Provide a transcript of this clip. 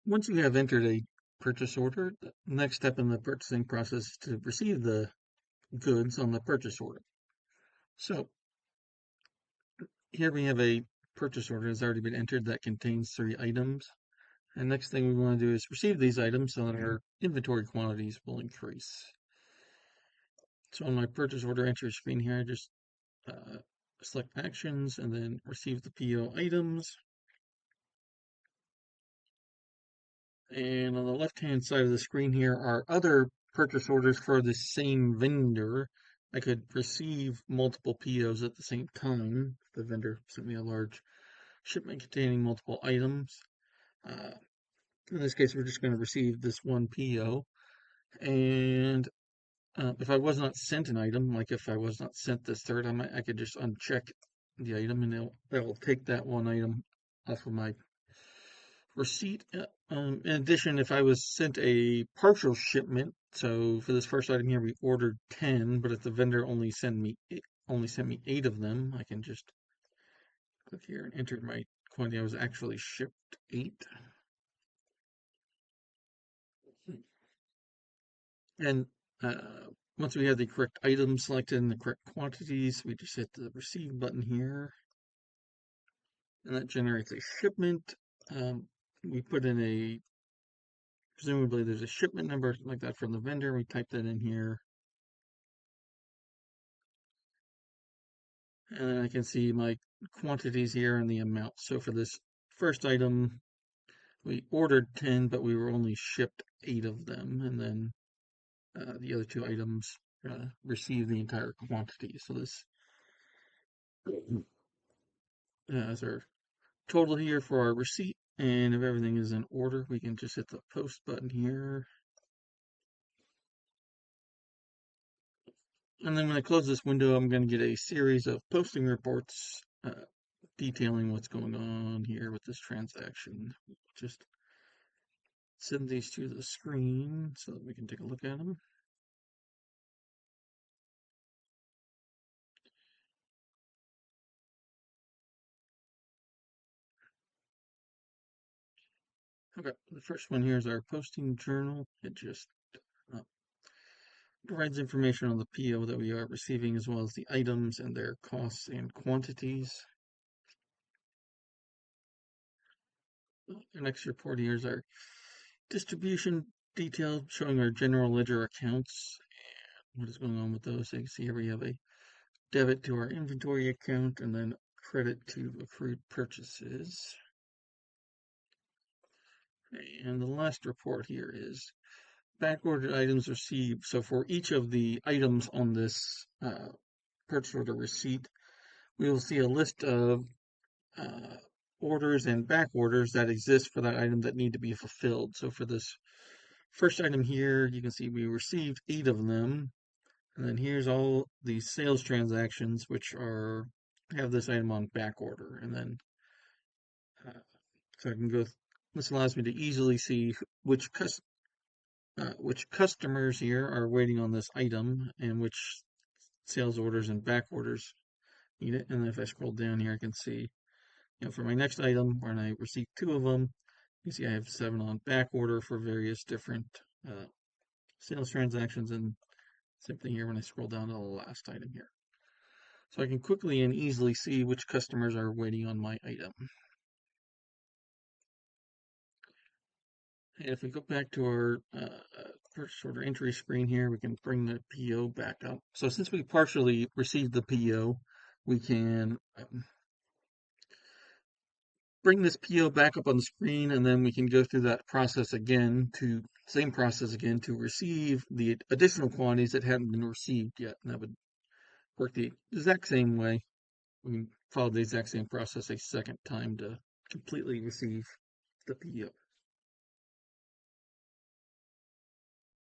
Once you have entered a purchase order, the next step in the purchasing process is to receive the goods on the purchase order. So here we have a purchase order that's already been entered that contains 3 items. And next thing we want to do is receive these items so that our inventory quantities will increase. So on my purchase order entry screen here, I just select actions and then receive the PO items. And on the left-hand side of the screen here are other purchase orders for the same vendor. I could receive multiple POs at the same time. The vendor sent me a large shipment containing multiple items. Uh, in this case, we're just going to receive this one PO. And if I was not sent an item, like if I was not sent this third, I could just uncheck the item and it'll take that one item off of my receipt. In addition, if I was sent a partial shipment, so for this first item here, we ordered 10, but if the vendor only sent me 8 of them, I can just click here and enter my quantity. I was actually shipped 8. And once we have the correct items selected and the correct quantities, we just hit the receive button here, and that generates a shipment. We put in presumably there's a shipment number like that from the vendor. We type that in here. And I can see my quantities here and the amount. So for this first item, we ordered 10, but we were only shipped 8 of them. And then the other 2 items received the entire quantity. So this is our total here for our receipt. And if everything is in order, we can just hit the post button here. And then when I close this window, I'm going to get a series of posting reports detailing what's going on here with this transaction. Just send these to the screen so that we can take a look at them. Okay, the first one here is our posting journal. It just uh, provides information on the PO that we are receiving as well as the items and their costs and quantities. The next report here is our distribution detail showing our general ledger accounts and what is going on with those. So you can see here we have a debit to our inventory account and then credit to accrued purchases. And the last report here is backordered items received. So for each of the items on this purchase order receipt, we will see a list of uh, orders and back orders that exist for that item that need to be fulfilled. So for this first item here, you can see we received 8 of them. And then here's all the sales transactions, which have this item on back order. And then so I can go. This allows me to easily see which customers here are waiting on this item and which sales orders and back orders need it. And if I scroll down here, I can see, for my next item, when I received 2 of them, you see I have 7 on back order for various different sales transactions, and same thing here when I scroll down to the last item here. So I can quickly and easily see which customers are waiting on my item. And if we go back to our purchase order entry screen here, we can bring the PO back up. So since we partially received the PO, we can bring this PO back up on the screen, and then we can go through that process again same process again to receive the additional quantities that haven't been received yet. And that would work the exact same way. We can follow the exact same process a second time to completely receive the PO.